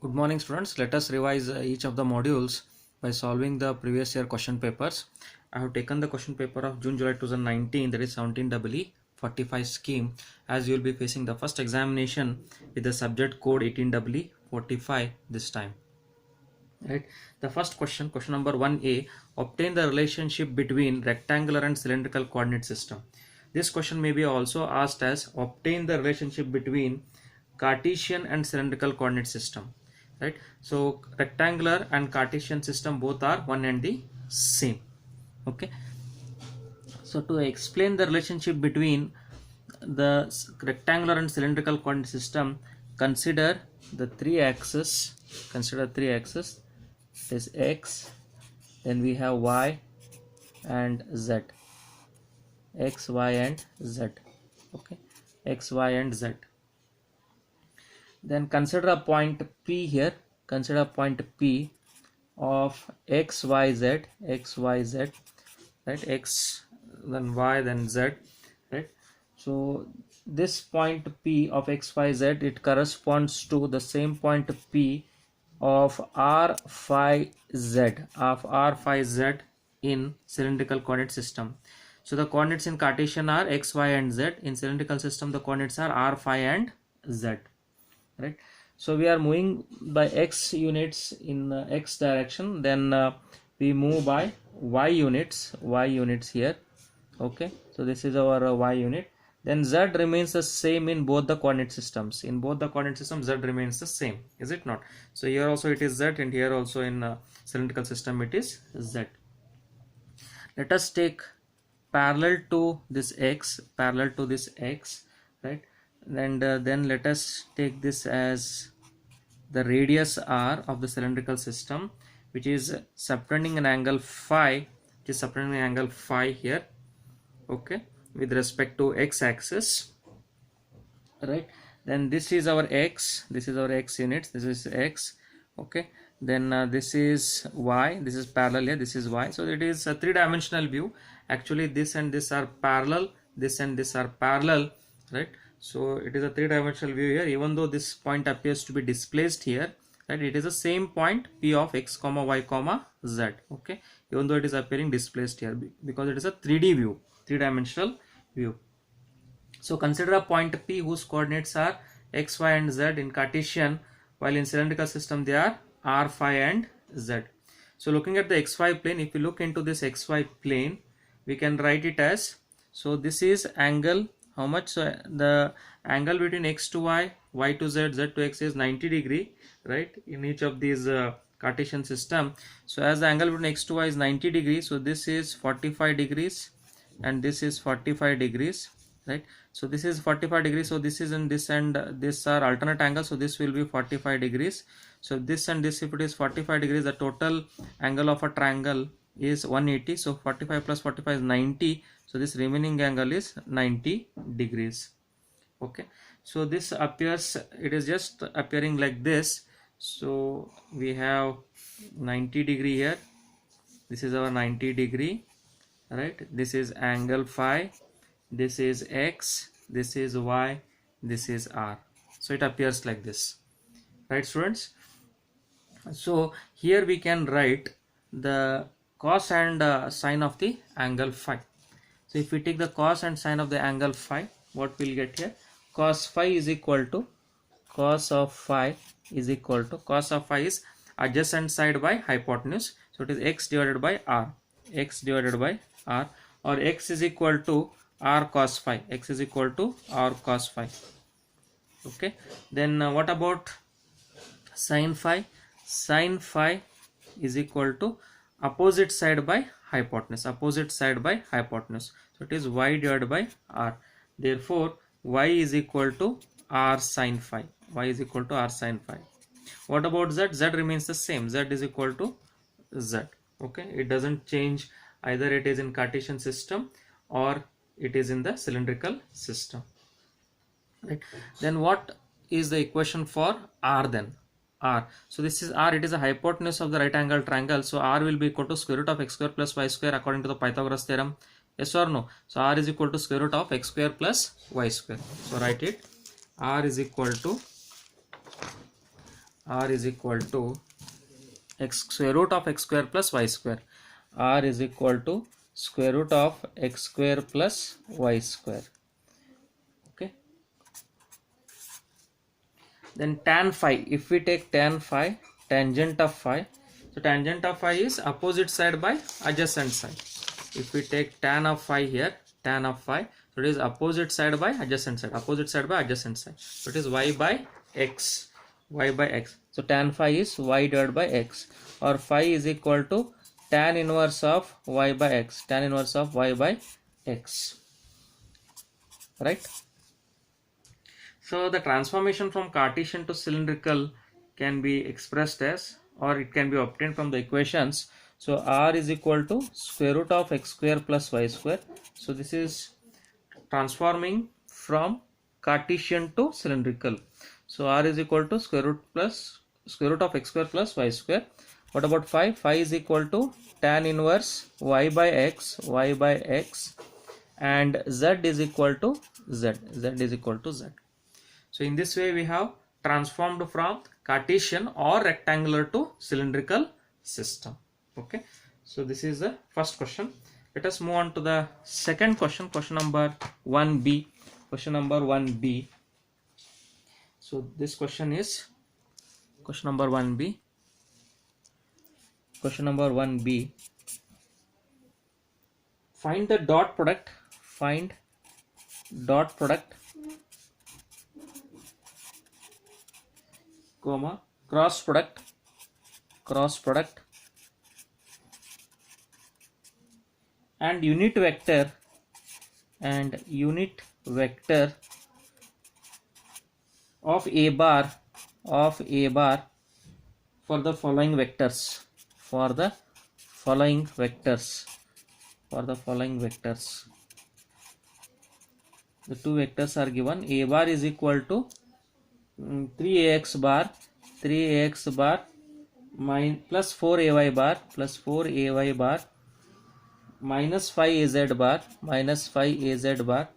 Good morning students. Let us revise each of the modules by solving the previous year question papers. I have taken the question paper of June-July 2019, that is 17EE 45 scheme, as you will be facing the first examination with the subject code 18EE 45 this time. Right. The first question number 1A, obtain the relationship between rectangular and cylindrical coordinate system. This question may be also asked as obtain the relationship between Cartesian and cylindrical coordinate system. Right. So rectangular and Cartesian system both are one and the same. Okay. So to explain the relationship between the rectangular and cylindrical coordinate system, consider the three axes. Consider three axes. This x, then we have y and z, x, y and z. Okay, x, y and z. Then consider a point P here. Consider a point P of x, y, z, x, y, z, right? X, then y, then z, right? So this point P of x, y, z, it corresponds to the same point P of r phi z, in cylindrical coordinate system. So the coordinates in Cartesian are x, y and z. In cylindrical system the coordinates are r, phi and z, right? So we are moving by x units in x direction, then we move by y units here. Okay, so this is our y unit. Then z remains the same in both the coordinate systems. In both the coordinate systems, z remains the same, is it not? So here also it is z, and here also in cylindrical system it is z. Let us take parallel to this x, right? And then let us take this as the radius r of the cylindrical system, which is subtending an angle phi. It is subtending an angle phi here. Okay, with respect to x axis, right? Then this is our x, units, this is x. Okay, then this is y, this is parallel here, this is y. So it is a three-dimensional view. Actually this and this are parallel, this and this are parallel, right? So it is a three-dimensional view here. Even though this point appears to be displaced here, right, it is the same point P of x comma y comma z. Okay, even though it is appearing displaced here, because it is a 3D view, three-dimensional view. So consider a point P whose coordinates are x, y and z in Cartesian, while in cylindrical system they are r, phi and z. So looking at the xy plane, if you look into this xy plane, we can write it as, so this is angle, how much? So the angle between x to y, y to z, z to x is 90 degree, right, in each of these Cartesian system. So as the angle between x to y is 90 degrees, so this is 45 degrees and this is 45 degrees, right? So this is 45 degrees, so this is in this and this are alternate angles, so this will be 45 degrees. So this and this, if it is 45 degrees, the total angle of a triangle is 180. So 45 plus 45 is 90. So this remaining angle is 90 degrees. Okay, so this appears, it is just appearing like this. So we have 90 degree here, this is our 90 degree, right? This is angle phi, this is x, this is y, this is r. So it appears like this, right students? So here we can write the cos and sine of the angle phi. So if we take the cos and sine of the angle phi, what we'll get here? Cos phi is equal to, cos of phi is adjacent side by hypotenuse. So it is x divided by r, or x is equal to r cos phi, Okay, then what about sin phi? Sin phi is equal to opposite side by hypotenuse, So it is y divided by r. Therefore y is equal to r sin phi, What about z? Z remains the same, z is equal to z. Okay, it doesn't change, either it is in Cartesian system or it is in the cylindrical system, right? Then what is the equation for r then? R. So this is r, it is a hypotenuse of the right angle triangle. So r will be equal to square root of x square plus y square according to the Pythagoras theorem. Yes or no? So r is equal to square root of x square plus y square. So write it, r is equal to r is equal to x square root of x square plus y square. R is equal to square root of x square plus y square. Okay. Then tan phi, if we take tan phi, tangent of phi, so tangent of phi is opposite side by adjacent side. If we take tan of phi here, tan of phi, so it is opposite side by adjacent side, opposite side by adjacent side. So it is y by x, y by x. So tan phi is y divided by x, or phi is equal to tan inverse of y by x, tan inverse of y by x, right? So the transformation from Cartesian to cylindrical can be expressed as, or it can be obtained from the equations. So r is equal to square root of x square plus y square. So this is transforming from Cartesian to cylindrical. So r is equal to square root of x square plus y square. What about phi? Phi is equal to tan inverse y by x, and z is equal to z, is equal to z. So in this way we have transformed from Cartesian or rectangular to cylindrical system. Okay. So this is the first question. Let us move on to the second question, question number 1b. Question number 1b. So this question is question number 1b. Question number 1b. Find the dot product. Find dot product, comma, cross product and unit vector of a bar for the following vectors, the two vectors are given. A bar is equal to 3ax bar plus 4ay bar minus 5az bar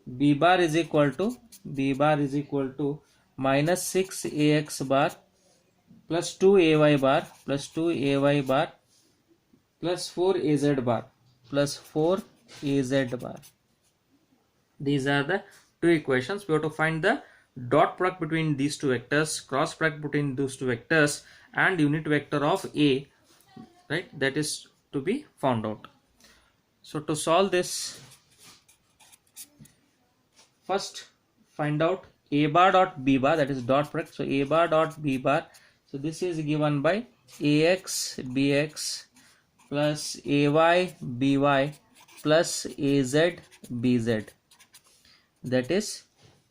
b bar is equal to minus 6ax bar plus 2ay bar plus 4az bar. These are the two equations. We have to find the dot product between these two vectors, cross product between those two vectors, and unit vector of A, right? That is to be found out. So to solve this, first find out A bar dot B bar, that is dot product. So A bar dot B bar, so this is given by AX BX plus AY BY plus AZ BZ. That is,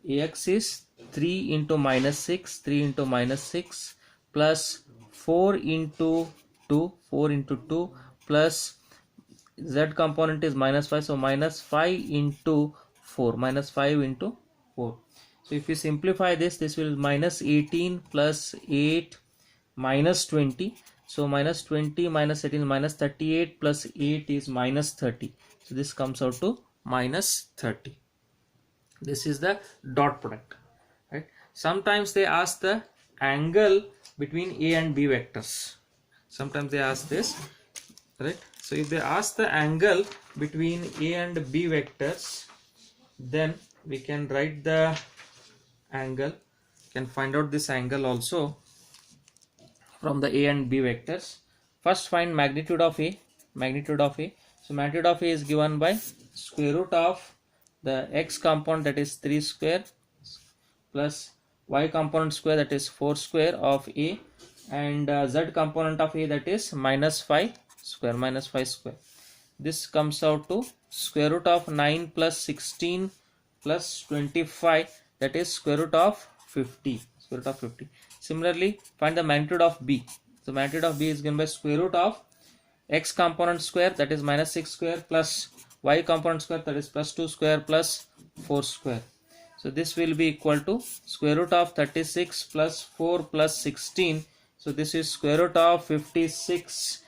AX is 3 into minus 6 plus 4 into 2 plus Z component is minus 5, so minus 5 into 4. So if you simplify this will minus 18 plus 8 minus 20. So minus 20 minus 18 minus 38 plus 8 is minus 30. So this comes out to minus 30. This is the dot product, right? Sometimes they ask the angle between A and B vectors. Sometimes they ask this, right? So if they ask the angle between A and B vectors, then we can write the angle, can find out this angle also from the A and B vectors. First find magnitude of A. So magnitude of A is given by square root of the x component, that is 3 square, plus y component square, that is 4 square of A, and z component of A, that is minus 5 square. This comes out to square root of 9 plus 16 plus 25, that is square root of 50. Similarly, find the magnitude of B. So magnitude of B is given by square root of x component square, that is minus 6 square, plus y component square, that is plus 2 square plus 4 square. So this will be equal to square root of 36 plus 4 plus 16. So this is square root of 56.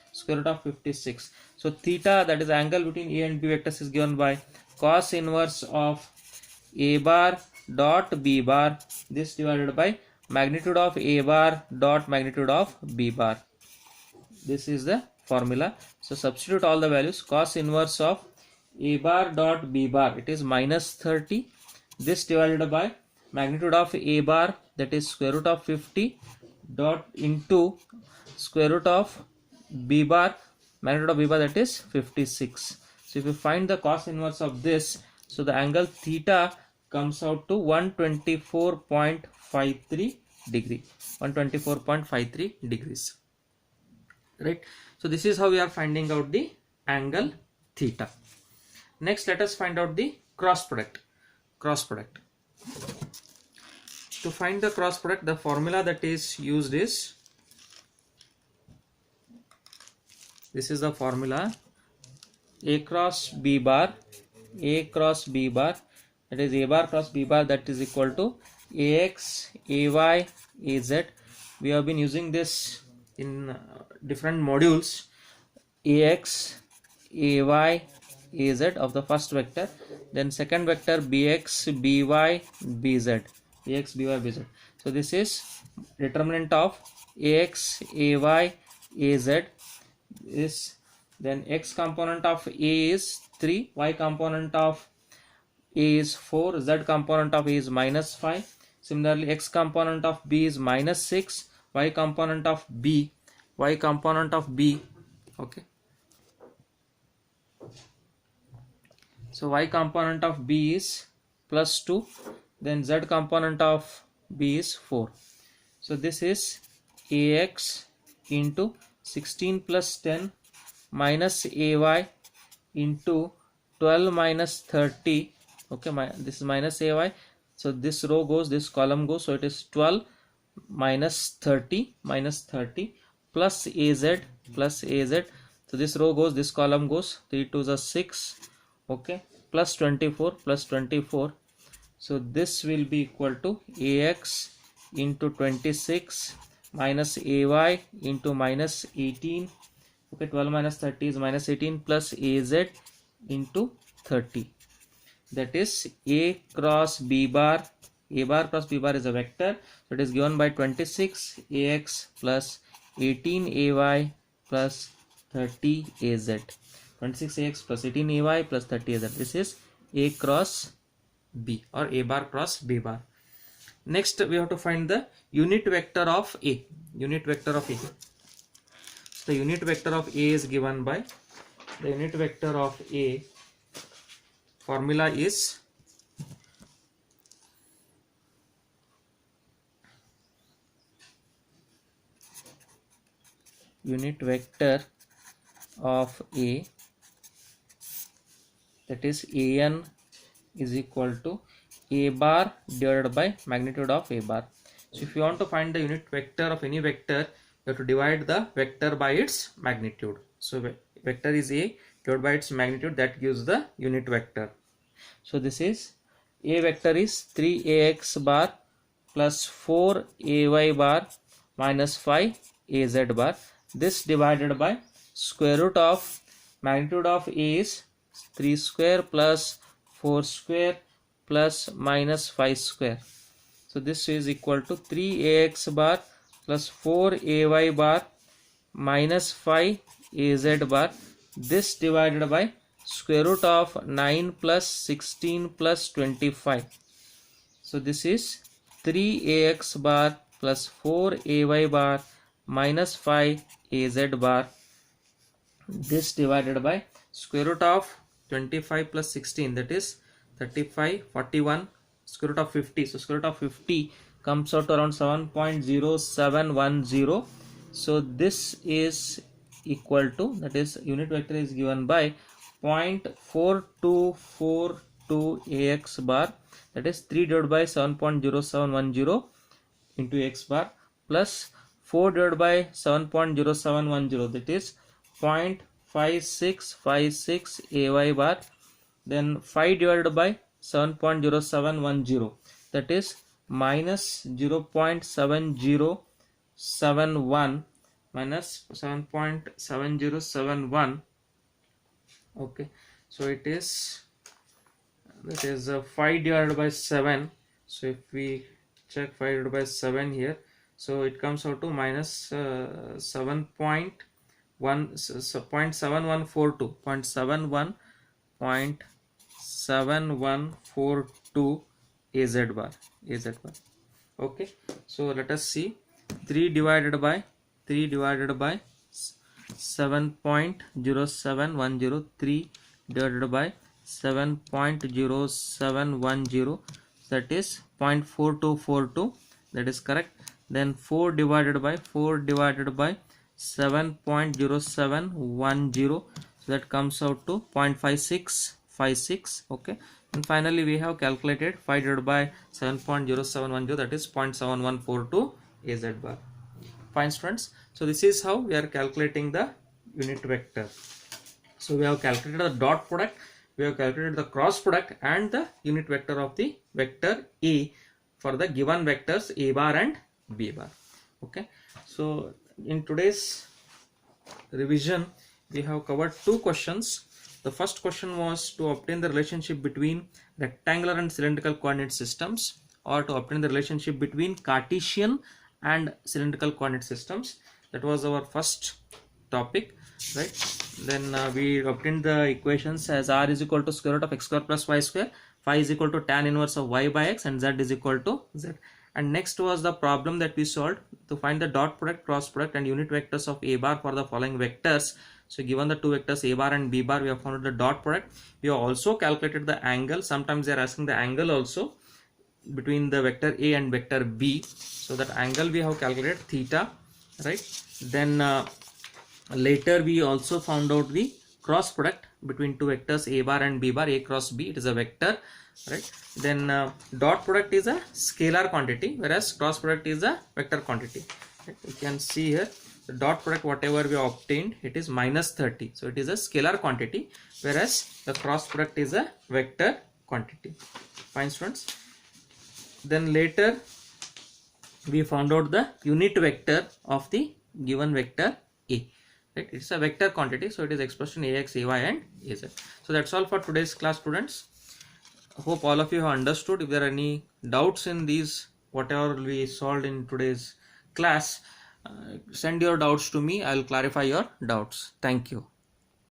So theta, that is angle between A and B vectors, is given by cos inverse of A bar dot B bar, this divided by magnitude of A bar dot magnitude of B bar. This is the formula. So substitute all the values. Cos inverse of A bar dot B bar, it is minus 30. This divided by magnitude of A bar, that is square root of 50 dot into square root of B bar, magnitude of B bar, that is 56. So if you find the cos inverse of this, so the angle theta comes out to 124.53 degree, 124.53 degrees, right? So this is how we are finding out the angle theta. Next, let us find out the cross product. To find the cross product, the formula that is used is, this is the formula: A cross B bar, that is A bar cross B bar, that is equal to AX, AY, AZ. We have been using this in different modules. AX, AY, AZ of the first vector, then second vector BX, BY, BZ, AX, BY, BZ. So this is determinant of AX, AY, AZ is, then X component of A is 3, Y component of A is 4, Z component of A is minus 5. Similarly, X component of B is minus 6, Y component of B, okay. So Y component of B is plus 2, then Z component of B is 4. So this is AX into 16 plus 10 minus AY into 12 minus 30, okay, this is minus AY. So this row goes, this column goes, so it is 12 minus 30 plus AZ. So this row goes, this column goes, 3 2s are 6, okay, plus 24. So this will be equal to AX into 26 minus AY into minus 18, okay, 12 minus 30 is minus 18, plus AZ into 30. That is A cross B bar. A bar cross B bar is a vector, so it is given by 26 AX plus 18 AY plus 30 AZ. 26 AX plus 18 AY plus 30 AZ. This is A cross B, or A bar cross B bar. Next, we have to find the unit vector of A. So the unit vector of A is given by, the unit vector of A formula is unit vector of A, that is AN is equal to A bar divided by magnitude of A bar. So if you want to find the unit vector of any vector, you have to divide the vector by its magnitude. So vector is A divided by its magnitude, that gives the unit vector. So this is, A vector is 3AX bar plus 4AY bar minus 5AZ bar. This divided by square root of magnitude of A is 3 square plus 4 square plus minus 5 square. So this is equal to 3AX bar plus 4AY bar minus 5AZ bar. This divided by square root of 9 plus 16 plus 25. So this is 3AX bar plus 4AY bar minus 5AZ bar. This divided by square root of 25 plus 16, that is 35, 41, square root of 50. So square root of 50 comes out around 7.0710. So this is equal to, that is unit vector is given by 0.4242 AX bar, that is 3 divided by 7.0710 into X bar plus 4 divided by 7.0710, that is 0.5656 AY bar, then 5 divided by 7.0710, that is minus 0.7071 minus 7.7071, okay. So it is, that is 5 divided by 7. So if we check 5 divided by 7 here. So it comes out to minus 0.7142 0.7142 AZ bar. Okay, so let us see. 3 divided by 7.0710, 3 divided by 7.0710, that is 0.4242, that is correct. Then 4 divided by 7.0710, so that comes out to 0.5656. okay, and finally we have calculated 5 divided by 7.0710, that is 0.7142 AZ bar. Fine students, so this is how we are calculating the unit vector. So we have calculated the dot product, we have calculated the cross product and the unit vector of the vector A for the given vectors A bar and B bar. Okay, so in today's revision we have covered 2 questions. The first question was to obtain the relationship between rectangular and cylindrical coordinate systems, or to obtain the relationship between Cartesian and cylindrical coordinate systems. That was our first topic, right? Then we obtained the equations as r is equal to square root of x square plus y square, phi is equal to tan inverse of y by x, and z is equal to z. And next was the problem that we solved to find the dot product, cross product and unit vectors of A bar for the following vectors. So given the 2 vectors A bar and B bar, we have found the dot product. We have also calculated the angle. Sometimes they are asking the angle also between the vector A and vector B. So that angle we have calculated theta, right? Then later we also found out the cross product between 2 vectors A bar and B bar, A cross B, it is a vector, right? Then dot product is a scalar quantity, whereas cross product is a vector quantity, right? You can see here the dot product whatever we obtained, it is minus 30, so it is a scalar quantity, whereas the cross product is a vector quantity. Fine students. Then later we found out the unit vector of the given vector A, right? It's a vector quantity, so it is expressed in AX, AY and AZ. So that's all for today's class, students. Hope all of you have understood. If there are any doubts in these whatever we solved in today's class, send your doubts to me. I'll clarify your doubts. Thank you.